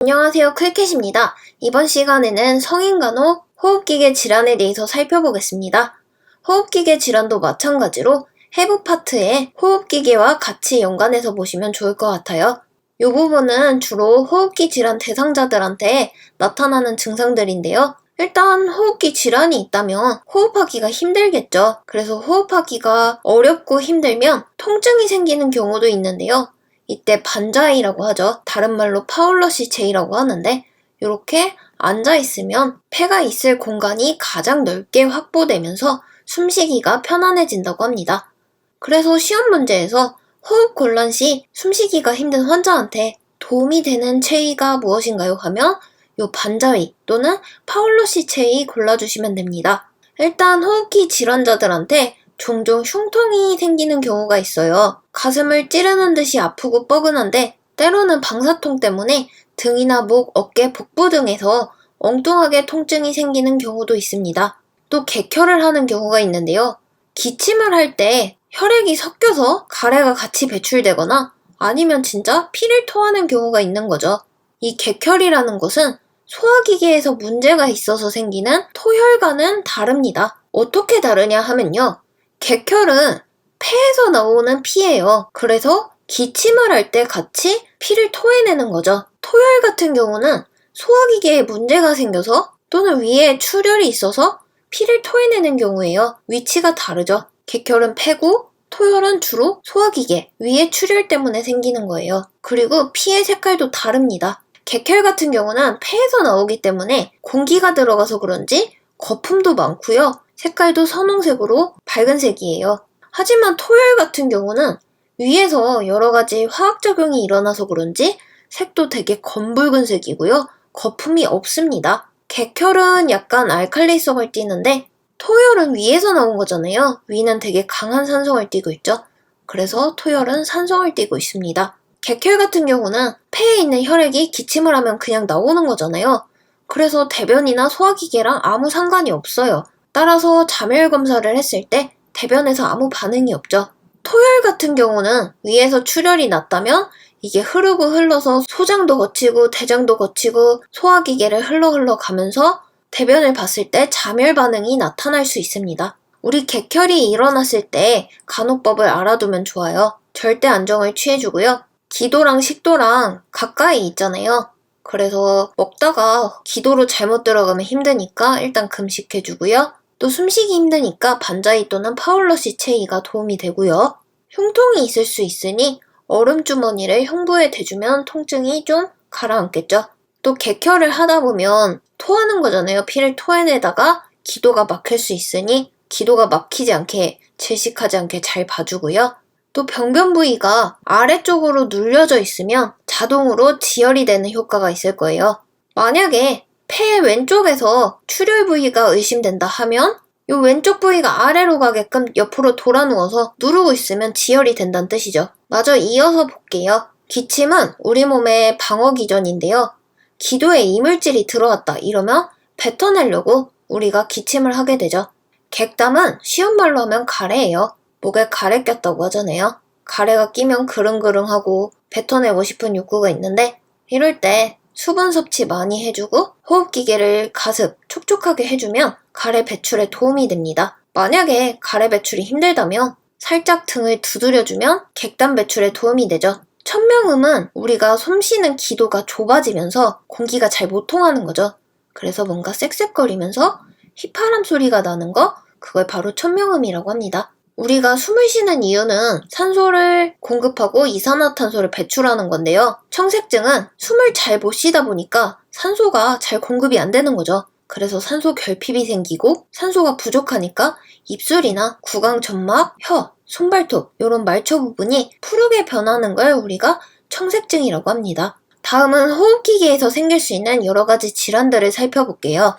안녕하세요, 클캣입니다. 이번 시간에는 성인간호 호흡기계 질환에 대해서 살펴보겠습니다. 호흡기계 질환도 마찬가지로 해부 파트에 호흡기계와 같이 연관해서 보시면 좋을 것 같아요. 이 부분은 주로 호흡기 질환 대상자들한테 나타나는 증상들인데요. 일단 호흡기 질환이 있다면 호흡하기가 힘들겠죠. 그래서 호흡하기가 어렵고 힘들면 통증이 생기는 경우도 있는데요. 이때 반자이라고 하죠. 다른 말로 파울러시 체이라고 하는데 이렇게 앉아있으면 폐가 있을 공간이 가장 넓게 확보되면서 숨쉬기가 편안해진다고 합니다. 그래서 시험 문제에서 호흡 곤란 시 숨쉬기가 힘든 환자한테 도움이 되는 체이가 무엇인가요? 하면 요 반자이 또는 파울러시 체이 골라주시면 됩니다. 일단 호흡기 질환자들한테 종종 흉통이 생기는 경우가 있어요. 가슴을 찌르는 듯이 아프고 뻐근한데 때로는 방사통 때문에 등이나 목, 어깨, 복부 등에서 엉뚱하게 통증이 생기는 경우도 있습니다. 또 객혈을 하는 경우가 있는데요. 기침을 할 때 혈액이 섞여서 가래가 같이 배출되거나 아니면 진짜 피를 토하는 경우가 있는 거죠. 이 객혈이라는 것은 소화기계에서 문제가 있어서 생기는 토혈과는 다릅니다. 어떻게 다르냐 하면요. 객혈은 폐에서 나오는 피예요. 그래서 기침을 할 때 같이 피를 토해내는 거죠. 토혈 같은 경우는 소화기계에 문제가 생겨서 또는 위에 출혈이 있어서 피를 토해내는 경우예요. 위치가 다르죠. 객혈은 폐고 토혈은 주로 소화기계 위에 출혈 때문에 생기는 거예요. 그리고 피의 색깔도 다릅니다. 객혈 같은 경우는 폐에서 나오기 때문에 공기가 들어가서 그런지 거품도 많고요. 색깔도 선홍색으로 밝은 색이에요. 하지만 토혈 같은 경우는 위에서 여러 가지 화학작용이 일어나서 그런지 색도 되게 검붉은 색이고요. 거품이 없습니다. 객혈은 약간 알칼리성을 띠는데 토혈은 위에서 나온 거잖아요. 위는 되게 강한 산성을 띠고 있죠. 그래서 토혈은 산성을 띠고 있습니다. 객혈 같은 경우는 폐에 있는 혈액이 기침을 하면 그냥 나오는 거잖아요. 그래서 대변이나 소화기계랑 아무 상관이 없어요. 따라서 잠열 검사를 했을 때 대변에서 아무 반응이 없죠. 토혈 같은 경우는 위에서 출혈이 났다면 이게 흐르고 흘러서 소장도 거치고 대장도 거치고 소화기계를 흘러 가면서 대변을 봤을 때 잠열 반응이 나타날 수 있습니다. 우리 객혈이 일어났을 때 간호법을 알아두면 좋아요. 절대 안정을 취해주고요. 기도랑 식도랑 가까이 있잖아요. 그래서 먹다가 기도로 잘못 들어가면 힘드니까 일단 금식해주고요. 또 숨쉬기 힘드니까 반자이 또는 파울러시 체이가 도움이 되고요. 흉통이 있을 수 있으니 얼음주머니를 흉부에 대주면 통증이 좀 가라앉겠죠. 또 객혈을 하다 보면 토하는 거잖아요. 피를 토해내다가 기도가 막힐 수 있으니 기도가 막히지 않게 질식하지 않게 잘 봐주고요. 또 병변 부위가 아래쪽으로 눌려져 있으면 자동으로 지혈이 되는 효과가 있을 거예요. 만약에 폐 왼쪽에서 출혈 부위가 의심된다 하면 이 왼쪽 부위가 아래로 가게끔 옆으로 돌아 누워서 누르고 있으면 지혈이 된다는 뜻이죠. 마저 이어서 볼게요. 기침은 우리 몸의 방어 기전인데요. 기도에 이물질이 들어왔다 이러면 뱉어내려고 우리가 기침을 하게 되죠. 객담은 쉬운 말로 하면 가래예요. 목에 가래 꼈다고 하잖아요. 가래가 끼면 그릉그릉하고 뱉어내고 싶은 욕구가 있는데 이럴 때 수분 섭취 많이 해주고 호흡기계를 가습, 촉촉하게 해주면 가래 배출에 도움이 됩니다. 만약에 가래 배출이 힘들다면 살짝 등을 두드려주면 객담 배출에 도움이 되죠. 천명음은 우리가 숨 쉬는 기도가 좁아지면서 공기가 잘 못 통하는 거죠. 그래서 뭔가 쌕쌕거리면서 휘파람 소리가 나는 거, 그걸 바로 천명음이라고 합니다. 우리가 숨을 쉬는 이유는 산소를 공급하고 이산화탄소를 배출하는 건데요. 청색증은 숨을 잘 못 쉬다 보니까 산소가 잘 공급이 안 되는 거죠. 그래서 산소 결핍이 생기고 산소가 부족하니까 입술이나 구강 점막, 혀, 손발톱 이런 말초 부분이 푸르게 변하는 걸 우리가 청색증이라고 합니다. 다음은 호흡기계에서 생길 수 있는 여러 가지 질환들을 살펴볼게요.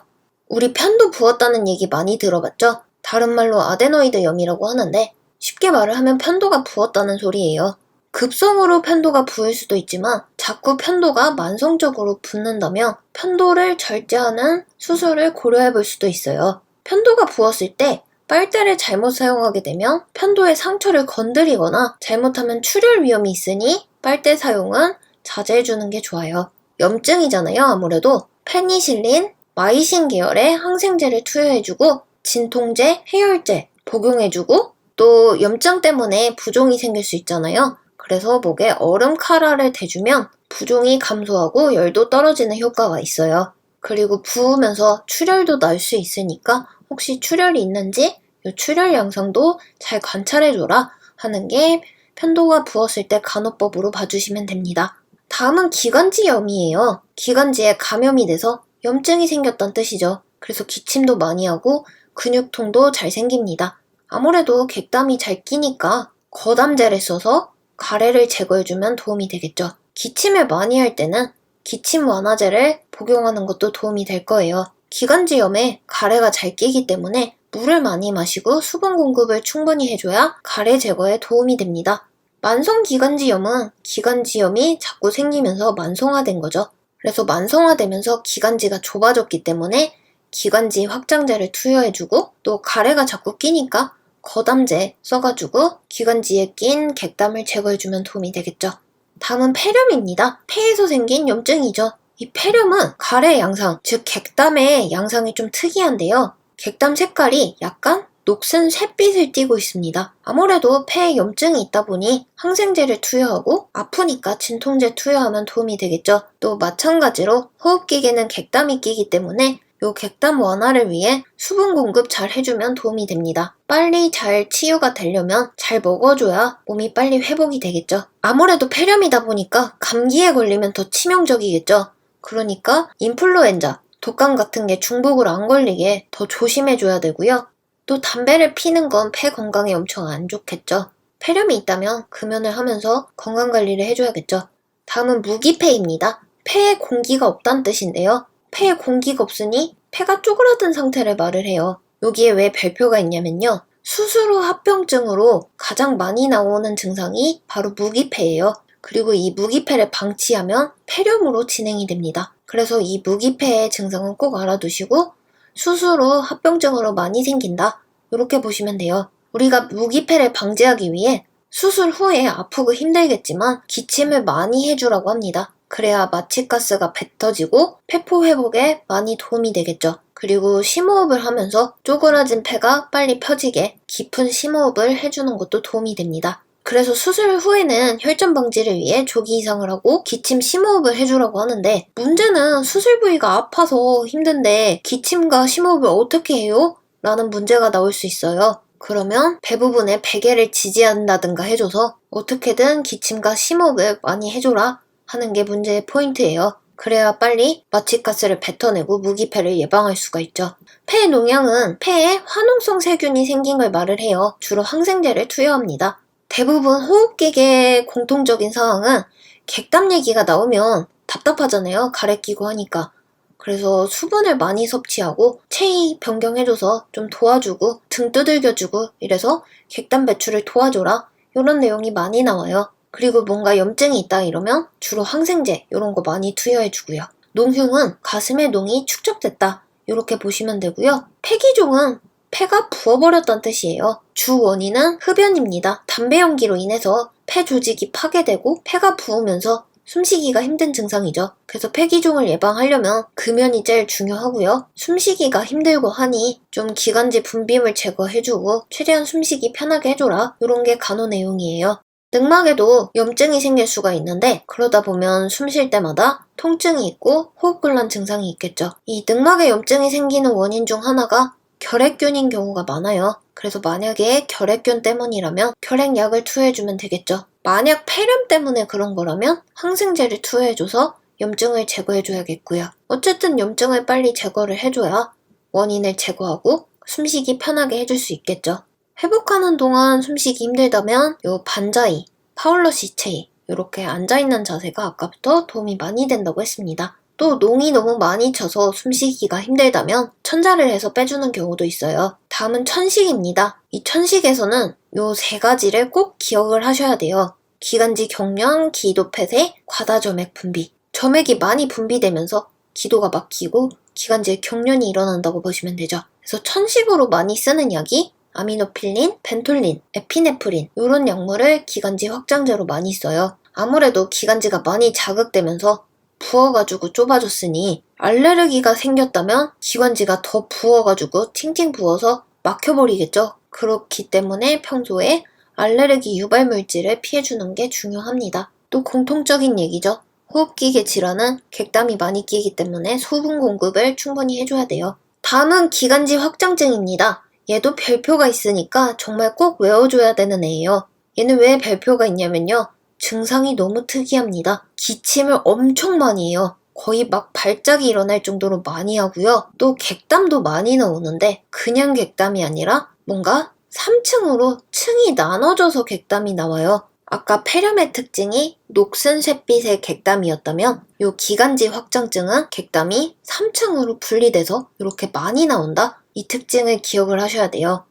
우리 편도 부었다는 얘기 많이 들어봤죠? 다른 말로 아데노이드염이라고 하는데 쉽게 말을 하면 편도가 부었다는 소리예요. 급성으로 편도가 부을 수도 있지만 자꾸 편도가 만성적으로 붓는다면 편도를 절제하는 수술을 고려해 볼 수도 있어요. 편도가 부었을 때 빨대를 잘못 사용하게 되면 편도의 상처를 건드리거나 잘못하면 출혈 위험이 있으니 빨대 사용은 자제해 주는 게 좋아요. 염증이잖아요. 아무래도 페니실린, 마이신 계열의 항생제를 투여해주고 진통제, 해열제 복용해주고 또 염증 때문에 부종이 생길 수 있잖아요. 그래서 목에 얼음 카라를 대주면 부종이 감소하고 열도 떨어지는 효과가 있어요. 그리고 부으면서 출혈도 날 수 있으니까 혹시 출혈이 있는지 이 출혈 양상도 잘 관찰해줘라 하는 게 편도가 부었을 때 간호법으로 봐주시면 됩니다. 다음은 기관지염이에요. 기관지에 감염이 돼서 염증이 생겼다는 뜻이죠. 그래서 기침도 많이 하고 근육통도 잘 생깁니다. 아무래도 객담이 잘 끼니까 거담제를 써서 가래를 제거해주면 도움이 되겠죠. 기침을 많이 할 때는 기침 완화제를 복용하는 것도 도움이 될 거예요. 기관지염에 가래가 잘 끼기 때문에 물을 많이 마시고 수분 공급을 충분히 해줘야 가래 제거에 도움이 됩니다. 만성기관지염은 기관지염이 자꾸 생기면서 만성화된 거죠. 그래서 만성화되면서 기관지가 좁아졌기 때문에 기관지 확장제를 투여해주고 또 가래가 자꾸 끼니까 거담제 써가지고 기관지에 낀 객담을 제거해주면 도움이 되겠죠. 다음은 폐렴입니다. 폐에서 생긴 염증이죠. 이 폐렴은 가래 양상, 즉 객담의 양상이 좀 특이한데요. 객담 색깔이 약간 녹슨 샛빛을 띠고 있습니다. 아무래도 폐에 염증이 있다 보니 항생제를 투여하고 아프니까 진통제 투여하면 도움이 되겠죠. 또 마찬가지로 호흡기계는 객담이 끼기 때문에 요 객담 완화를 위해 수분 공급 잘 해주면 도움이 됩니다. 빨리 잘 치유가 되려면 잘 먹어줘야 몸이 빨리 회복이 되겠죠. 아무래도 폐렴이다 보니까 감기에 걸리면 더 치명적이겠죠. 그러니까 인플루엔자, 독감 같은 게 중복으로 안 걸리게 더 조심해줘야 되고요. 또 담배를 피는 건 폐 건강에 엄청 안 좋겠죠. 폐렴이 있다면 금연을 하면서 건강관리를 해줘야겠죠. 다음은 무기폐입니다. 폐에 공기가 없다는 뜻인데요. 폐에 공기가 없으니 폐가 쪼그라든 상태를 말을 해요. 여기에 왜 별표가 있냐면요. 수술 후 합병증으로 가장 많이 나오는 증상이 바로 무기폐예요. 그리고 이 무기폐를 방치하면 폐렴으로 진행이 됩니다. 그래서 이 무기폐의 증상은 꼭 알아두시고 수술 후 합병증으로 많이 생긴다. 이렇게 보시면 돼요. 우리가 무기폐를 방지하기 위해 수술 후에 아프고 힘들겠지만 기침을 많이 해주라고 합니다. 그래야 마취가스가 뱉어지고 폐포 회복에 많이 도움이 되겠죠. 그리고 심호흡을 하면서 쪼그라진 폐가 빨리 펴지게 깊은 심호흡을 해주는 것도 도움이 됩니다. 그래서 수술 후에는 혈전 방지를 위해 조기 이상을 하고 기침 심호흡을 해주라고 하는데 문제는 수술 부위가 아파서 힘든데 기침과 심호흡을 어떻게 해요? 라는 문제가 나올 수 있어요. 그러면 배 부분에 베개를 지지한다든가 해줘서 어떻게든 기침과 심호흡을 많이 해줘라 하는 게 문제의 포인트예요. 그래야 빨리 마취가스를 뱉어내고 무기폐를 예방할 수가 있죠. 폐 농양은 폐에 화농성 세균이 생긴 걸 말을 해요. 주로 항생제를 투여합니다. 대부분 호흡기계의 공통적인 상황은 객담 얘기가 나오면 답답하잖아요. 가래 끼고 하니까. 그래서 수분을 많이 섭취하고 체위 변경해줘서 좀 도와주고 등 두들겨주고 이래서 객담 배출을 도와줘라 이런 내용이 많이 나와요. 그리고 뭔가 염증이 있다 이러면 주로 항생제 이런 거 많이 투여해주고요. 농흉은 가슴에 농이 축적됐다 이렇게 보시면 되고요. 폐기종은 폐가 부어버렸다는 뜻이에요. 주 원인은 흡연입니다. 담배 연기로 인해서 폐 조직이 파괴되고 폐가 부으면서 숨쉬기가 힘든 증상이죠. 그래서 폐기종을 예방하려면 금연이 제일 중요하고요. 숨쉬기가 힘들고 하니 좀 기관지 분비물 제거해주고 최대한 숨쉬기 편하게 해줘라 이런 게 간호 내용이에요. 늑막에도 염증이 생길 수가 있는데 그러다 보면 숨 쉴 때마다 통증이 있고 호흡곤란 증상이 있겠죠. 이 늑막에 염증이 생기는 원인 중 하나가 결핵균인 경우가 많아요. 그래서 만약에 결핵균 때문이라면 결핵약을 투여해주면 되겠죠. 만약 폐렴 때문에 그런 거라면 항생제를 투여해줘서 염증을 제거해줘야겠고요. 어쨌든 염증을 빨리 제거를 해줘야 원인을 제거하고 숨쉬기 편하게 해줄 수 있겠죠. 회복하는 동안 숨쉬기 힘들다면 요 반자이, 파울러시 체이 이렇게 앉아있는 자세가 아까부터 도움이 많이 된다고 했습니다. 또 농이 너무 많이 쳐서 숨쉬기가 힘들다면 천자를 해서 빼주는 경우도 있어요. 다음은 천식입니다. 이 천식에서는 요 세 가지를 꼭 기억을 하셔야 돼요. 기관지 경련, 기도 폐쇄, 과다점액 분비. 점액이 많이 분비되면서 기도가 막히고 기관지에 경련이 일어난다고 보시면 되죠. 그래서 천식으로 많이 쓰는 약이 아미노필린, 벤톨린, 에피네프린 이런 약물을 기관지 확장제로 많이 써요. 아무래도 기관지가 많이 자극되면서 부어가지고 좁아졌으니 알레르기가 생겼다면 기관지가 더 부어가지고 팅팅 부어서 막혀버리겠죠. 그렇기 때문에 평소에 알레르기 유발 물질을 피해주는 게 중요합니다. 또 공통적인 얘기죠. 호흡기계 질환은 객담이 많이 끼기 때문에 수분 공급을 충분히 해줘야 돼요. 다음은 기관지 확장증입니다. 얘도 별표가 있으니까 정말 꼭 외워줘야 되는 애예요. 얘는 왜 별표가 있냐면요. 증상이 너무 특이합니다. 기침을 엄청 많이 해요. 거의 막 발작이 일어날 정도로 많이 하고요. 또 객담도 많이 나오는데 그냥 객담이 아니라 뭔가 3층으로 층이 나눠져서 객담이 나와요. 아까 폐렴의 특징이 녹슨 쇳빛의 객담이었다면 이 기관지 확장증은 객담이 3층으로 분리돼서 이렇게 많이 나온다? 이 특징을 기억을 하셔야 돼요.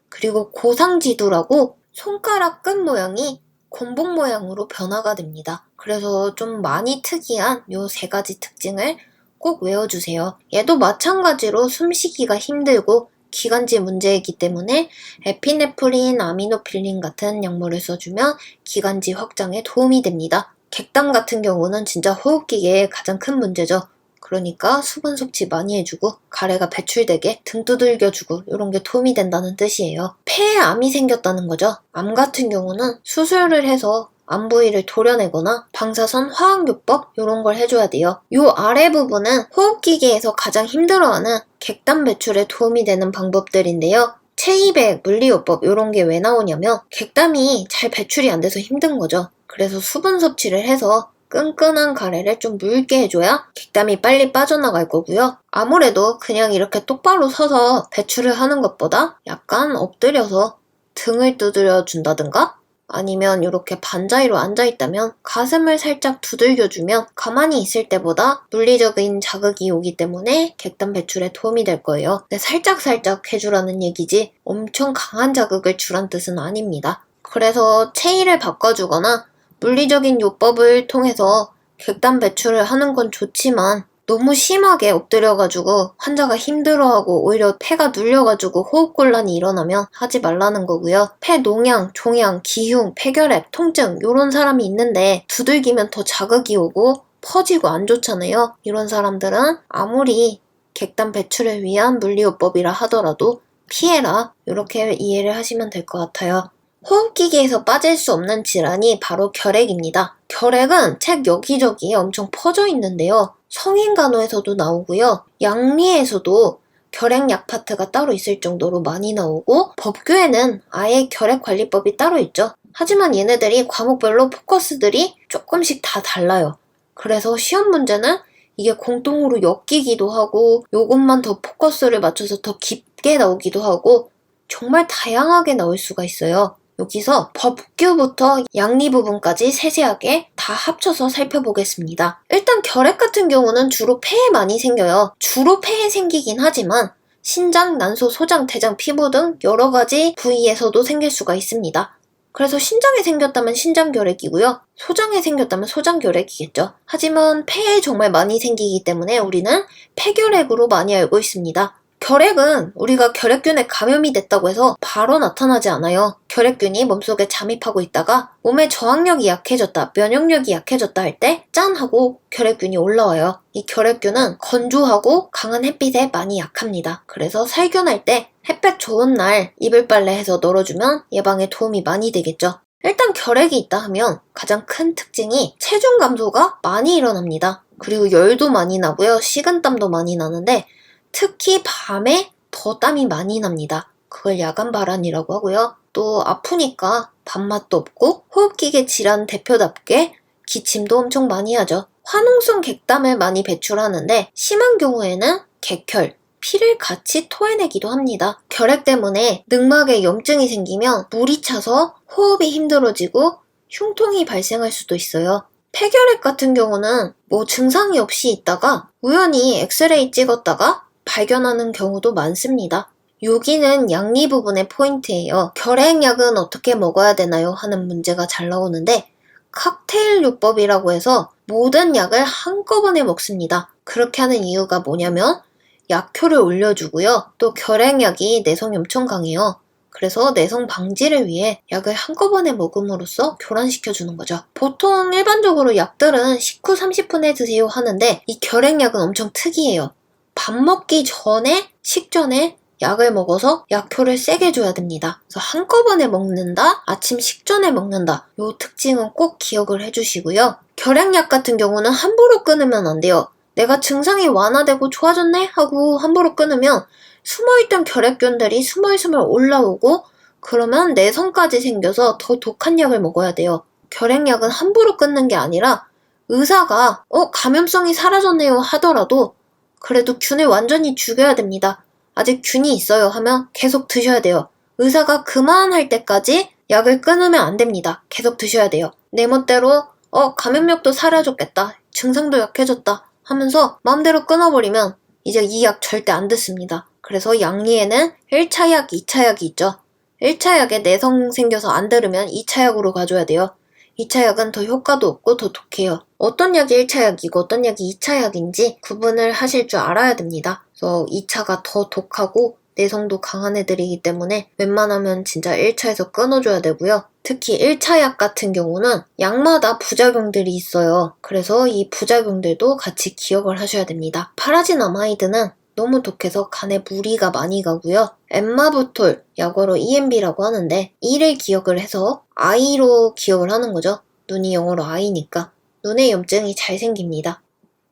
그리고 고상지두라고 손가락 끝 모양이 곤봉 모양으로 변화가 됩니다. 그래서 좀 많이 특이한 이 세 가지 특징을 꼭 외워주세요. 얘도 마찬가지로 숨쉬기가 힘들고 기관지 문제이기 때문에 에피네프린, 아미노필린 같은 약물을 써주면 기관지 확장에 도움이 됩니다. 객담 같은 경우는 진짜 호흡기계의 가장 큰 문제죠. 그러니까 수분 섭취 많이 해주고 가래가 배출되게 등 두들겨주고 이런 게 도움이 된다는 뜻이에요. 폐에 암이 생겼다는 거죠. 암 같은 경우는 수술을 해서 암 부위를 도려내거나 방사선 화학요법 이런 걸 해줘야 돼요. 요 아래 부분은 호흡기계에서 가장 힘들어하는 객담 배출에 도움이 되는 방법들인데요. 체이백, 물리요법 이런 게 왜 나오냐면 객담이 잘 배출이 안 돼서 힘든 거죠. 그래서 수분 섭취를 해서 끈끈한 가래를 좀 묽게 해줘야 객담이 빨리 빠져나갈 거고요. 아무래도 그냥 이렇게 똑바로 서서 배출을 하는 것보다 약간 엎드려서 등을 두드려 준다든가 아니면 이렇게 반자리로 앉아있다면 가슴을 살짝 두들겨주면 가만히 있을 때보다 물리적인 자극이 오기 때문에 객담 배출에 도움이 될 거예요. 근데 살짝살짝 해주라는 얘기지 엄청 강한 자극을 주란 뜻은 아닙니다. 그래서 체위를 바꿔주거나 물리적인 요법을 통해서 객담 배출을 하는 건 좋지만 너무 심하게 엎드려가지고 환자가 힘들어하고 오히려 폐가 눌려가지고 호흡곤란이 일어나면 하지 말라는 거고요. 폐농양, 종양, 기흉, 폐결핵, 통증 이런 사람이 있는데 두들기면 더 자극이 오고 퍼지고 안 좋잖아요. 이런 사람들은 아무리 객담 배출을 위한 물리요법이라 하더라도 피해라 이렇게 이해를 하시면 될 것 같아요. 호흡기계에서 빠질 수 없는 질환이 바로 결핵입니다. 결핵은 책 여기저기에 엄청 퍼져 있는데요. 성인간호에서도 나오고요. 양리에서도 결핵약 파트가 따로 있을 정도로 많이 나오고 법규에는 아예 결핵관리법이 따로 있죠. 하지만 얘네들이 과목별로 포커스들이 조금씩 다 달라요. 그래서 시험 문제는 이게 공통으로 엮이기도 하고 요것만 더 포커스를 맞춰서 더 깊게 나오기도 하고 정말 다양하게 나올 수가 있어요. 여기서 법규부터 양리 부분까지 세세하게 다 합쳐서 살펴보겠습니다. 일단 결핵 같은 경우는 주로 폐에 많이 생겨요. 주로 폐에 생기긴 하지만 신장, 난소, 소장, 대장, 피부 등 여러 가지 부위에서도 생길 수가 있습니다. 그래서 신장에 생겼다면 신장결핵이고요. 소장에 생겼다면 소장결핵이겠죠. 하지만 폐에 정말 많이 생기기 때문에 우리는 폐결핵으로 많이 알고 있습니다. 결핵은 우리가 결핵균에 감염이 됐다고 해서 바로 나타나지 않아요. 결핵균이 몸속에 잠입하고 있다가 몸의 저항력이 약해졌다, 면역력이 약해졌다 할 때 짠 하고 결핵균이 올라와요. 이 결핵균은 건조하고 강한 햇빛에 많이 약합니다. 그래서 살균할 때 햇볕 좋은 날 이불 빨래해서 널어주면 예방에 도움이 많이 되겠죠. 일단 결핵이 있다 하면 가장 큰 특징이 체중 감소가 많이 일어납니다. 그리고 열도 많이 나고요. 식은땀도 많이 나는데 특히 밤에 더 땀이 많이 납니다. 그걸 야간 발한이라고 하고요. 또 아프니까 밥맛도 없고 호흡기계 질환 대표답게 기침도 엄청 많이 하죠. 화농성 객담을 많이 배출하는데 심한 경우에는 객혈, 피를 같이 토해내기도 합니다. 결핵 때문에 늑막에 염증이 생기면 물이 차서 호흡이 힘들어지고 흉통이 발생할 수도 있어요. 폐결핵 같은 경우는 뭐 증상이 없이 있다가 우연히 엑스레이 찍었다가 발견하는 경우도 많습니다. 여기는 양리 부분의 포인트예요. 결핵약은 어떻게 먹어야 되나요? 하는 문제가 잘 나오는데 칵테일 요법이라고 해서 모든 약을 한꺼번에 먹습니다. 그렇게 하는 이유가 뭐냐면 약효를 올려주고요. 또 결핵약이 내성이 엄청 강해요. 그래서 내성 방지를 위해 약을 한꺼번에 먹음으로써 교란시켜주는 거죠. 보통 일반적으로 약들은 식후 30분에 드세요 하는데 이 결핵약은 엄청 특이해요. 밥 먹기 전에 식전에 약을 먹어서 약효를 세게 줘야 됩니다. 그래서 한꺼번에 먹는다, 아침 식전에 먹는다. 이 특징은 꼭 기억을 해주시고요. 결핵약 같은 경우는 함부로 끊으면 안 돼요. 내가 증상이 완화되고 좋아졌네 하고 함부로 끊으면 숨어있던 결핵균들이 스멀스멀 올라오고 그러면 내성까지 생겨서 더 독한 약을 먹어야 돼요. 결핵약은 함부로 끊는 게 아니라 의사가 감염성이 사라졌네요 하더라도 그래도 균을 완전히 죽여야 됩니다. 아직 균이 있어요 하면 계속 드셔야 돼요. 의사가 그만할 때까지 약을 끊으면 안 됩니다. 계속 드셔야 돼요. 내 멋대로 감염력도 사라졌겠다. 증상도 약해졌다 하면서 마음대로 끊어버리면 이제 이 약 절대 안 듣습니다. 그래서 양리에는 1차 약, 2차 약이 있죠. 1차 약에 내성 생겨서 안 들으면 2차 약으로 가줘야 돼요. 2차 약은 더 효과도 없고 더 독해요. 어떤 약이 1차 약이고 어떤 약이 2차 약인지 구분을 하실 줄 알아야 됩니다. 그래서 2차가 더 독하고 내성도 강한 애들이기 때문에 웬만하면 진짜 1차에서 끊어줘야 되고요. 특히 1차 약 같은 경우는 약마다 부작용들이 있어요. 그래서 이 부작용들도 같이 기억을 하셔야 됩니다. 파라지나마이드는 너무 독해서 간에 무리가 많이 가고요. 엠마부톨, 약어로 EMB라고 하는데 E를 기억을 해서 I로 기억을 하는 거죠. 눈이 영어로 I니까. 눈에 염증이 잘 생깁니다.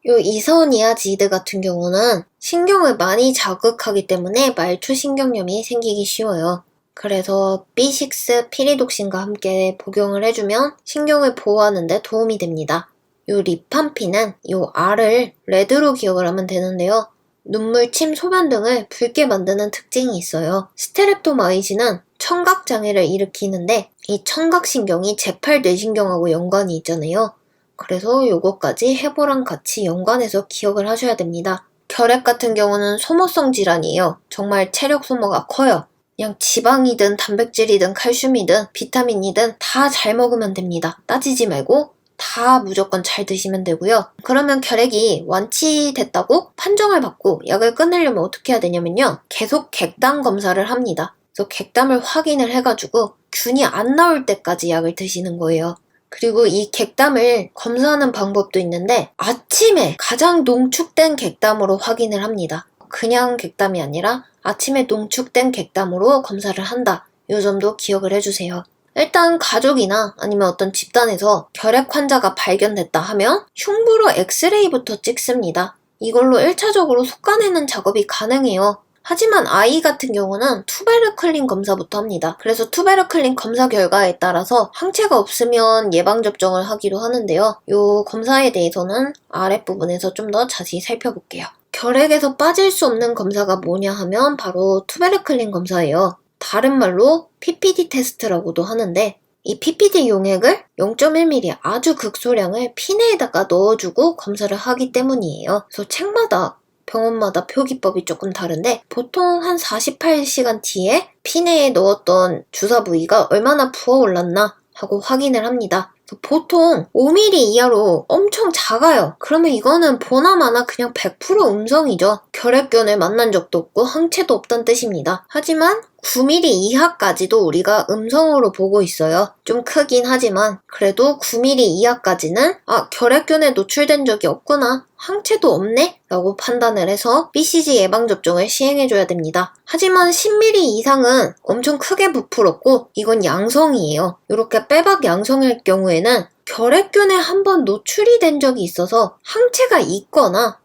요 이소니아지드 같은 경우는 신경을 많이 자극하기 때문에 말초신경염이 생기기 쉬워요. 그래서 B6 피리독신과 함께 복용을 해주면 신경을 보호하는 데 도움이 됩니다. 요 리팜피는 요 R을 레드로 기억을 하면 되는데요. 눈물, 침, 소변 등을 붉게 만드는 특징이 있어요. 스테렙토마이신은 청각장애를 일으키는데 이 청각신경이 제8뇌신경하고 연관이 있잖아요. 그래서 요거까지 해보랑 같이 연관해서 기억을 하셔야 됩니다. 결핵 같은 경우는 소모성 질환이에요. 정말 체력 소모가 커요. 그냥 지방이든 단백질이든 칼슘이든 비타민이든 다 잘 먹으면 됩니다. 따지지 말고 다 무조건 잘 드시면 되고요. 그러면 결핵이 완치됐다고 판정을 받고 약을 끊으려면 어떻게 해야 되냐면요. 계속 객담 검사를 합니다. 그래서 객담을 확인을 해가지고 균이 안 나올 때까지 약을 드시는 거예요. 그리고 이 객담을 검사하는 방법도 있는데 아침에 가장 농축된 객담으로 확인을 합니다. 그냥 객담이 아니라 아침에 농축된 객담으로 검사를 한다. 이 점도 기억을 해주세요. 일단 가족이나 아니면 어떤 집단에서 결핵 환자가 발견됐다 하면 흉부로 엑스레이부터 찍습니다. 이걸로 1차적으로 속아내는 작업이 가능해요. 하지만 아이 같은 경우는 투베르클린 검사부터 합니다. 그래서 투베르클린 검사 결과에 따라서 항체가 없으면 예방접종을 하기도 하는데요. 이 검사에 대해서는 아랫부분에서 좀 더 자세히 살펴볼게요. 결핵에서 빠질 수 없는 검사가 뭐냐 하면 바로 투베르클린 검사예요. 다른 말로 PPD 테스트라고도 하는데 이 PPD 용액을 0.1ml 아주 극소량을 피내에다가 넣어주고 검사를 하기 때문이에요. 그래서 책마다 병원마다 표기법이 조금 다른데 보통 한 48시간 뒤에 피내에 넣었던 주사 부위가 얼마나 부어올랐나 하고 확인을 합니다. 보통 5mm 이하로 엄청 작아요. 그러면 이거는 보나마나 그냥 100% 음성이죠. 결핵균을 만난 적도 없고 항체도 없다는 뜻입니다. 하지만 9mm 이하까지도 우리가 음성으로 보고 있어요. 좀 크긴 하지만 그래도 9mm 이하까지는 결핵균에 노출된 적이 없구나. 항체도 없네? 라고 판단을 해서 BCG 예방접종을 시행해줘야 됩니다. 하지만 10mm 이상은 엄청 크게 부풀었고 이건 양성이에요. 이렇게 빼박 양성일 경우에는 결핵균에 한번 노출이 된 적이 있어서 항체가 있거나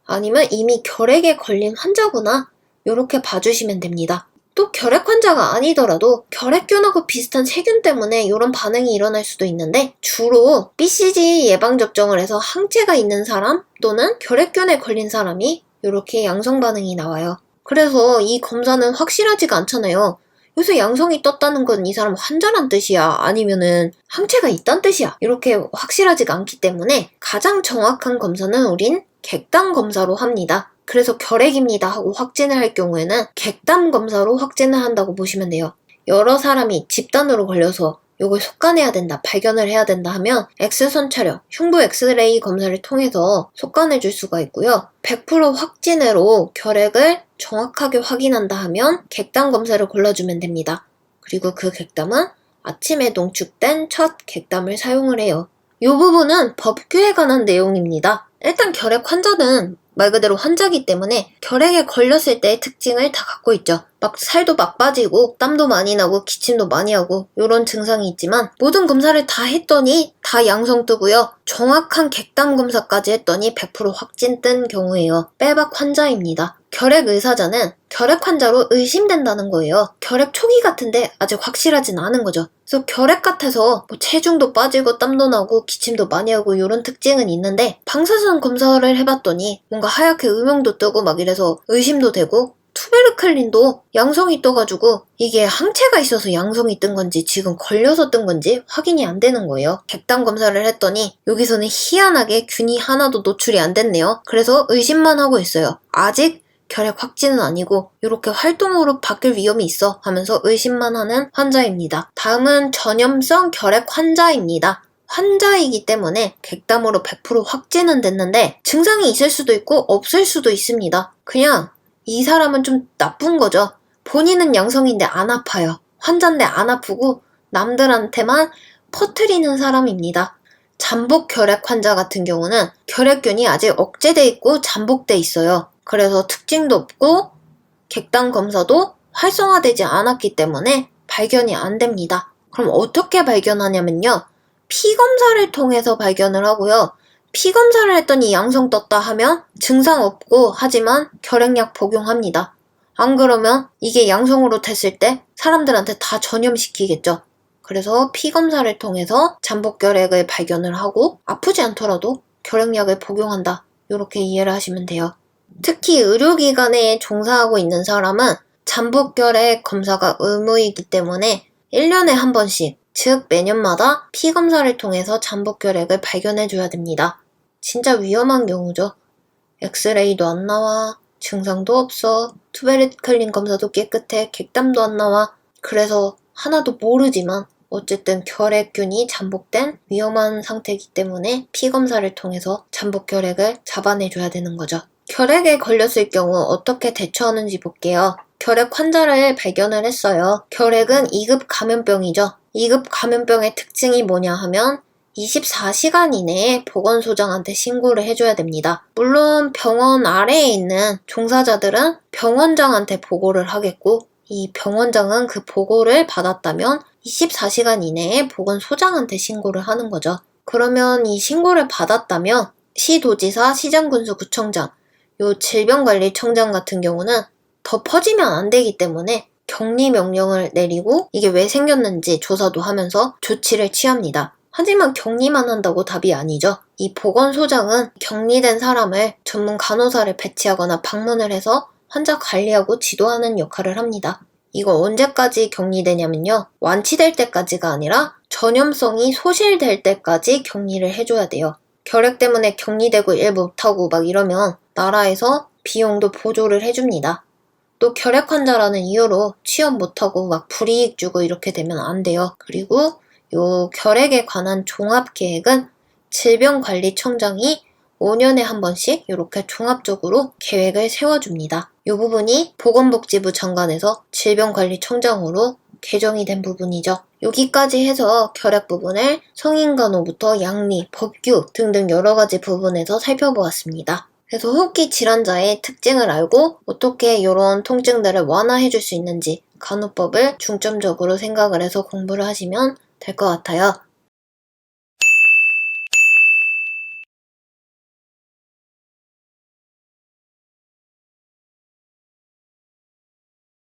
아니면 이미 결핵에 걸린 환자구나 이렇게 봐주시면 됩니다. 또 결핵 환자가 아니더라도 결핵균하고 비슷한 세균 때문에 이런 반응이 일어날 수도 있는데 주로 BCG 예방접종을 해서 항체가 있는 사람 또는 결핵균에 걸린 사람이 이렇게 양성 반응이 나와요. 그래서 이 검사는 확실하지가 않잖아요. 요새 양성이 떴다는 건 이 사람 환자란 뜻이야 아니면은 항체가 있단 뜻이야 이렇게 확실하지가 않기 때문에 가장 정확한 검사는 우린 객담 검사로 합니다. 그래서 결핵입니다 하고 확진을 할 경우에는 객담 검사로 확진을 한다고 보시면 돼요. 여러 사람이 집단으로 걸려서 이걸 속아내야 된다, 발견을 해야 된다 하면 X선 촬영, 흉부 엑스레이 검사를 통해서 속아내줄 수가 있고요. 100% 확진으로 결핵을 정확하게 확인한다 하면 객담 검사를 골라주면 됩니다. 그리고 그 객담은 아침에 농축된 첫 객담을 사용을 해요. 이 부분은 법규에 관한 내용입니다. 일단 결핵 환자는 말 그대로 환자이기 때문에 결핵에 걸렸을 때의 특징을 다 갖고 있죠. 막 살도 막 빠지고 땀도 많이 나고 기침도 많이 하고 이런 증상이 있지만 모든 검사를 다 했더니 다 양성 뜨고요. 정확한 객담 검사까지 했더니 100% 확진 뜬 경우예요. 빼박 환자입니다. 결핵 의사자는 결핵 환자로 의심된다는 거예요. 결핵 초기 같은데 아직 확실하진 않은 거죠. 그래서 결핵 같아서 뭐 체중도 빠지고 땀도 나고 기침도 많이 하고 이런 특징은 있는데 방사선 검사를 해봤더니 뭔가 하얗게 음영도 뜨고 막 이래서 의심도 되고 투베르클린도 양성이 떠가지고 이게 항체가 있어서 양성이 뜬 건지 지금 걸려서 뜬 건지 확인이 안 되는 거예요. 객담 검사를 했더니 여기서는 희한하게 균이 하나도 노출이 안 됐네요. 그래서 의심만 하고 있어요. 아직 결핵 확진은 아니고 이렇게 활동으로 바뀔 위험이 있어 하면서 의심만 하는 환자입니다. 다음은 전염성 결핵 환자입니다. 환자이기 때문에 객담으로 100% 확진은 됐는데 증상이 있을 수도 있고 없을 수도 있습니다. 그냥 이 사람은 좀 나쁜 거죠. 본인은 양성인데 안 아파요. 환자인데 안 아프고 남들한테만 퍼뜨리는 사람입니다. 잠복 결핵 환자 같은 경우는 결핵균이 아직 억제돼 있고 잠복돼 있어요. 그래서 특징도 없고 객담 검사도 활성화되지 않았기 때문에 발견이 안 됩니다. 그럼 어떻게 발견하냐면요. 피검사를 통해서 발견을 하고요. 피검사를 했더니 양성 떴다 하면 증상 없고 하지만 결핵약 복용합니다. 안 그러면 이게 양성으로 됐을 때 사람들한테 다 전염시키겠죠. 그래서 피검사를 통해서 잠복결핵을 발견을 하고 아프지 않더라도 결핵약을 복용한다. 이렇게 이해를 하시면 돼요. 특히 의료기관에 종사하고 있는 사람은 잠복결핵 검사가 의무이기 때문에 1년에 한 번씩, 즉 매년마다 피검사를 통해서 잠복결핵을 발견해줘야 됩니다. 진짜 위험한 경우죠. 엑스레이도 안 나와, 증상도 없어, 투베르클린 검사도 깨끗해, 객담도 안 나와. 그래서 하나도 모르지만 어쨌든 결핵균이 잠복된 위험한 상태이기 때문에 피검사를 통해서 잠복결핵을 잡아내줘야 되는 거죠. 결핵에 걸렸을 경우 어떻게 대처하는지 볼게요. 결핵 환자를 발견을 했어요. 결핵은 2급 감염병이죠. 2급 감염병의 특징이 뭐냐 하면 24시간 이내에 보건소장한테 신고를 해줘야 됩니다. 물론 병원 아래에 있는 종사자들은 병원장한테 보고를 하겠고 이 병원장은 그 보고를 받았다면 24시간 이내에 보건소장한테 신고를 하는 거죠. 그러면 이 신고를 받았다면 시도지사, 시장군수구청장, 요 질병관리청장 같은 경우는 더 퍼지면 안 되기 때문에 격리 명령을 내리고 이게 왜 생겼는지 조사도 하면서 조치를 취합니다. 하지만 격리만 한다고 답이 아니죠. 이 보건소장은 격리된 사람을 전문 간호사를 배치하거나 방문을 해서 환자 관리하고 지도하는 역할을 합니다. 이거 언제까지 격리되냐면요. 완치될 때까지가 아니라 전염성이 소실될 때까지 격리를 해줘야 돼요. 결핵 때문에 격리되고 일 못하고 막 이러면 나라에서 비용도 보조를 해줍니다. 또 결핵 환자라는 이유로 취업 못하고 막 불이익 주고 이렇게 되면 안 돼요. 그리고 요 결핵에 관한 종합계획은 질병관리청장이 5년에 한 번씩 이렇게 종합적으로 계획을 세워줍니다. 이 부분이 보건복지부 장관에서 질병관리청장으로 개정이 된 부분이죠. 여기까지 해서 결핵 부분을 성인간호부터 양리, 법규 등등 여러 가지 부분에서 살펴보았습니다. 그래서 호흡기 질환자의 특징을 알고 어떻게 이런 통증들을 완화해줄 수 있는지 간호법을 중점적으로 생각을 해서 공부를 하시면 될 것 같아요.